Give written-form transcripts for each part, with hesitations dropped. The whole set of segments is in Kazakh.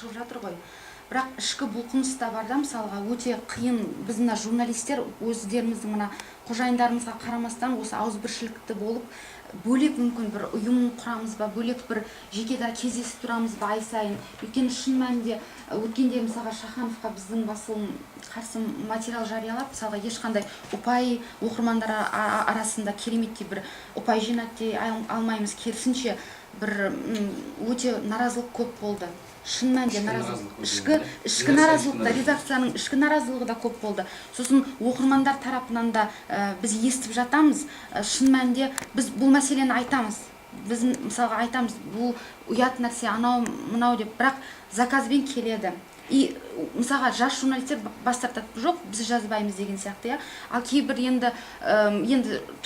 шығып жатыр ғой. Бірақ ішкі бұлқыныс та бар да, мысалға өте қиын. Біз мына журналистер өздеріміздің мына қожайындарымызға қарамастан осы ауызбіршілікті болып бөлек мүмкін бір ұйым құрамыз ба, бөлек бір жекеда кездесіп тұрамыз ба ай сайын. Өйткені шын мәнінде өткенде мысалға Шахановқа біздің басылым қарсы материал жариялап, мысалға ешқандай ұпай оқырмандар арасында кереметтей бір ұпай жинады дей алмаймыз, керісінше бір өте наразылық көп болды. Шын мәнінде наразылық, ішкі наразылық та, редакцияның ішкі наразылығы да көп болды. Сосын оқырмандар тарапынан да біз естіп жатамыз. Шын мәнінде біз бұл мәселені айтамыз. Біз мысалға айтамыз, бұл ұят нәрсе, анау мынау деп, бірақ заказбен келеді. И мысалға жас журналистер бас тартады, жоқ, біз жазбаймыз деген сияқты, я. Ал кейбір енді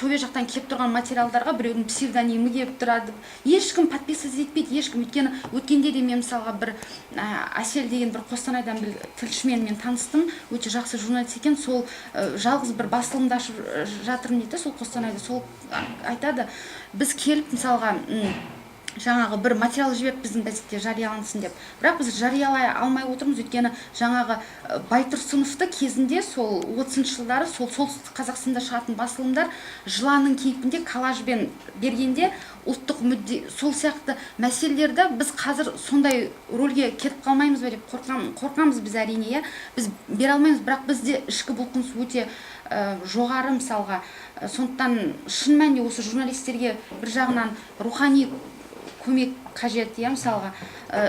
төбе жақтан келіп тұрған материалдарға біреудің псевдонимі келіп тұрады. Ешкім подписываться етпейді, ешкім. Өйткені өткенде де мен мысалға бір Әсел деген бір Қостанайдан бір тілшімен мен таныстым, өте жақсы журналист екен. Сол жалғыз бір басылымда ашып жатырмын дейді, сол Қостанайда. Сол айтады, біз келіп мысалға жаңағы бір материал жіберіп біздің газетте жариялансын деп. Бірақ біз жариялай алмай отырмыз, өйткені жаңағы Байтұрсыновты кезінде сол 30-шы жылдары сол солтүстік Қазақстанда шығатын басылымдар жыланның кейпінде коллажбен бергенде ұлттық мүдде сол сияқты мәселелерді біз қазір сондай рөлге кетіп қалмаймыз ба деп қорқамыз біз әрине, біз бере алмаймыз, бірақ бізде ішкі бұлқыныс өте жоғары мысалға. Сондықтан шын мәнінде осы журналистерге бір жағынан рухани көмек қажет, мысалға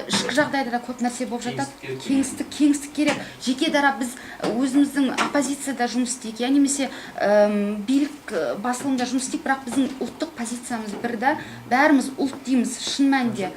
ішкі жағдайда да көп нәрсе болып жатады, кеңістік керек. Жеке дара біз өзіміздің оппозицияда жұмыс істейік, немесе билік басылымда жұмыс істейік, бірақ біздің ұлттық позициямыз бір да, бәріміз ұлт дейміз шын мәнінде.